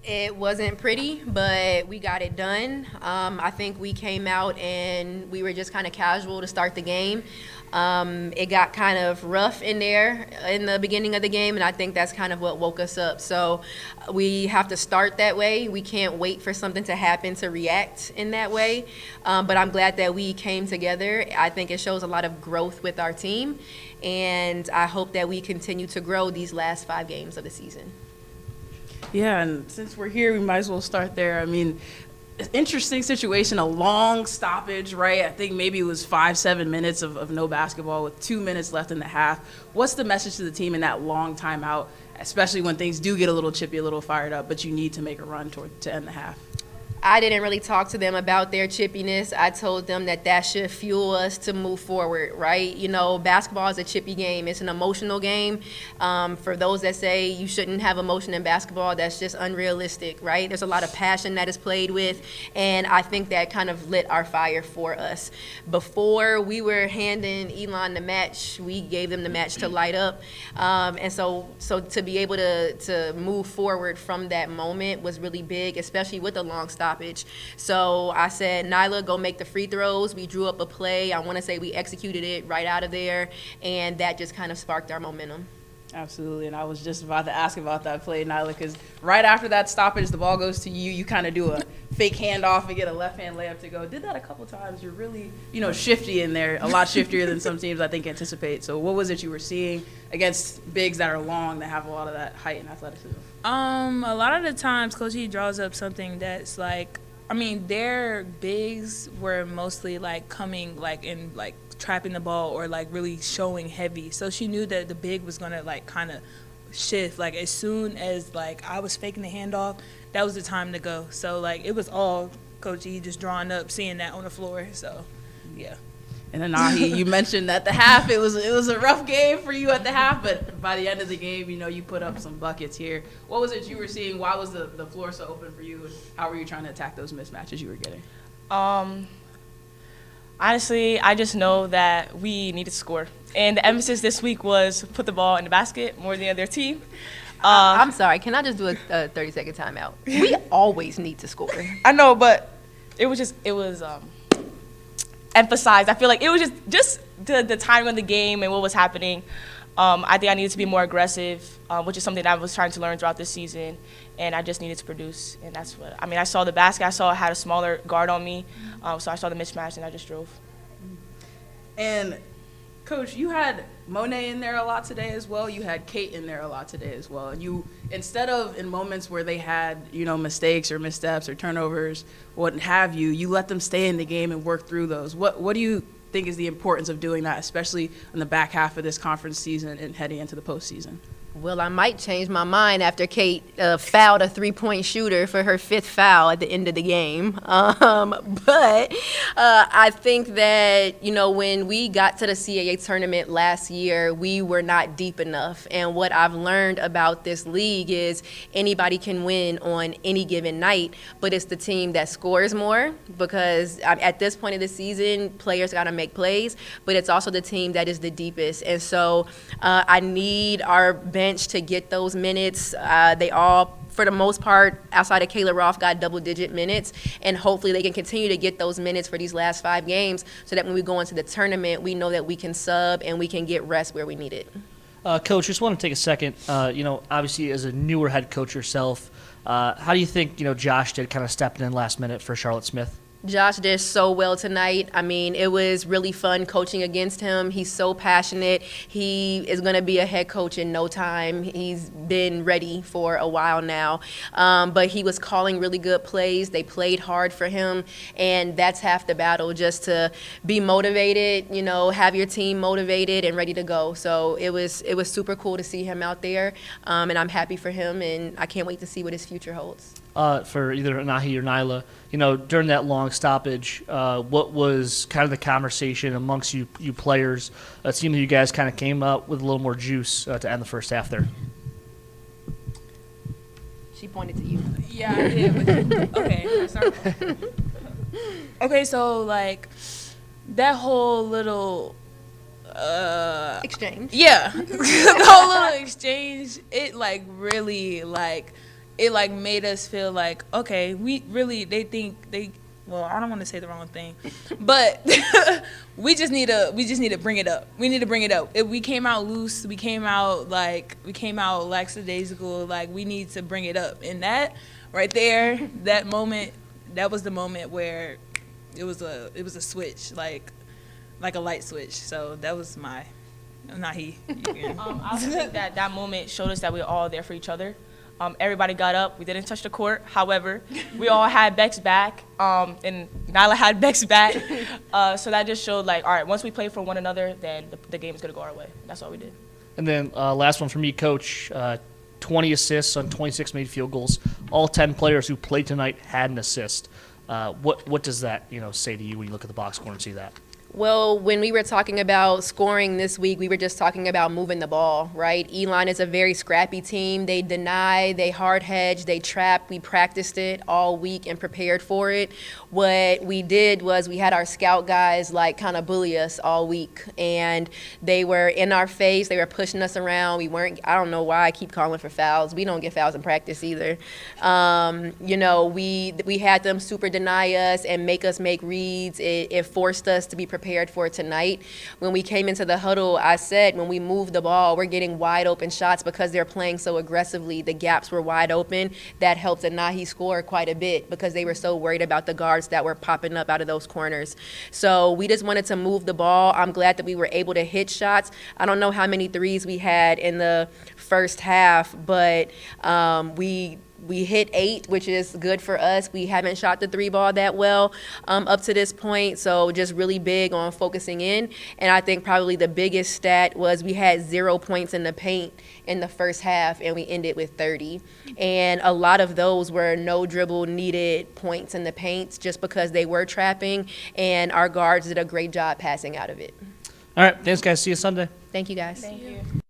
It wasn't pretty, but we got it done. I think we came out and we were just kind of casual to start the game. It got kind of rough in there in the beginning of the game, and I think that's kind of what woke us up. So we have to start that way. We can't wait for something to happen to react in that way. But I'm glad that we came together. I think it shows a lot of growth with our team, and I hope that we continue to grow these last 5 games of the season. Yeah, and since we're here, we might as well start there. I mean, interesting situation, a long stoppage, right? I think maybe it was 5-7 minutes of no basketball with 2 minutes left in the half. What's the message to the team in that long timeout, especially when things do get a little chippy, a little fired up, but you need to make a run to end the half? I didn't really talk to them about their chippiness. I told them that should fuel us to move forward, right? You know, basketball is a chippy game. It's an emotional game. For those that say you shouldn't have emotion in basketball, that's just unrealistic, right? There's a lot of passion that is played with, and I think that kind of lit our fire for us. Before we were handing Elon the match, we gave them the match to light up. And so to be able to move forward from that moment was really big, especially with the long stoppage. So I said, Nylah, go make the free throws. We drew up a play. I want to say we executed it right out of there, and that just kind of sparked our momentum. Absolutely, and I was just about to ask about that play, Nylah, because right after that stoppage, the ball goes to you. You kind of do a fake handoff and get a left-hand layup to go. Did that a couple times. You're really, shifty in there, a lot shiftier than some teams I think anticipate. So what was it you were seeing against bigs that are long, that have a lot of that height and athleticism? A lot of the times, Coach E draws up something that's like, their bigs were mostly like coming like in like trapping the ball or like really showing heavy. So she knew that the big was gonna like kind of shift. Like as soon as like I was faking the handoff, that was the time to go. So like it was all Coach E just drawing up, seeing that on the floor. So yeah. And Anahi, you mentioned at the half it was a rough game for you at the half, but by the end of the game, you put up some buckets here. What was it you were seeing? Why was the floor so open for you? And how were you trying to attack those mismatches you were getting? Honestly, I just know that we need to score. And the emphasis this week was put the ball in the basket more than the other team. I'm sorry. Can I just do a 30-second timeout? We always need to score. I know, but it was emphasized. I feel like it was just the timing of the game and what was happening. I think I needed to be more aggressive, which is something that I was trying to learn throughout this season, and I just needed to produce. And that's what I saw the basket. I had a smaller guard on me, so I saw the mismatch, and I just drove. And, Coach, you had Monet in there a lot today as well. You had Kate in there a lot today as well. And you, instead of in moments where they had, mistakes or missteps or turnovers, what have you, you let them stay in the game and work through those. What do you think is the importance of doing that, especially in the back half of this conference season and heading into the postseason? Well, I might change my mind after Kate fouled a 3-point shooter for her 5th foul at the end of the game. But I think that, when we got to the CAA tournament last year, we were not deep enough. And what I've learned about this league is anybody can win on any given night, but it's the team that scores more, because at this point of the season, players got to make plays, but it's also the team that is the deepest. And so I need our bench to get those minutes. They all, for the most part, outside of Kayla Roth, got double-digit minutes, and hopefully they can continue to get those minutes for these last 5 games so that when we go into the tournament, we know that we can sub and we can get rest where we need it. Coach, just want to take a second. Obviously, as a newer head coach yourself, how do you think, Josh did kind of stepping in last minute for Charlotte Smith? Josh did so well tonight. It was really fun coaching against him. He's so passionate. He is going to be a head coach in no time. He's been ready for a while now. But he was calling really good plays. They played hard for him, and that's half the battle, just to be motivated, have your team motivated and ready to go. So it was super cool to see him out there, and I'm happy for him, and I can't wait to see what his future holds. For either Anahi or Nylah, during that long stoppage, what was kind of the conversation amongst you players? It seemed that you guys kind of came up with a little more juice to end the first half there. She pointed to you. Yeah, I did. Okay, okay, so like that whole little exchange. Yeah, the whole little exchange. It like really like it like made us feel like, okay, we really, well, I don't want to say the wrong thing, but we just need to bring it up. We need to bring it up. If we came out loose, we came out lackadaisical, like we need to bring it up. And that right there, that moment, that was the moment where it was a switch, like a light switch. So that was my Anahi. I also think that moment showed us that we were all there for each other. Everybody got up. We didn't touch the court. However, we all had Beck's back, and Nylah had Beck's back. So that just showed, like, all right, once we play for one another, then the game is going to go our way. That's all we did. And then last one for me, Coach. 20 assists on 26 made field goals. All 10 players who played tonight had an assist. What does that say to you when you look at the box score and see that? Well, when we were talking about scoring this week, we were just talking about moving the ball, right? Elon is a very scrappy team. They deny, they hard hedge, they trap. We practiced it all week and prepared for it. What we did was we had our scout guys like kind of bully us all week, and they were in our face. They were pushing us around. I don't know why I keep calling for fouls. We don't get fouls in practice either. We had them super deny us and make us make reads. It forced us to be prepared for tonight. When we came into the huddle, I said when we move the ball, we're getting wide open shots because they're playing so aggressively. The gaps were wide open. That helped Anahi score quite a bit because they were so worried about the guards that were popping up out of those corners. So we just wanted to move the ball. I'm glad that we were able to hit shots. I don't know how many threes we had in the first half, but we hit 8, which is good for us. We haven't shot the 3 ball that well up to this point, so just really big on focusing in. And I think probably the biggest stat was we had 0 points in the paint in the first half, and we ended with 30. And a lot of those were no dribble needed points in the paint just because they were trapping, and our guards did a great job passing out of it. All right, thanks, guys. See you Sunday. Thank you, guys. Thank you.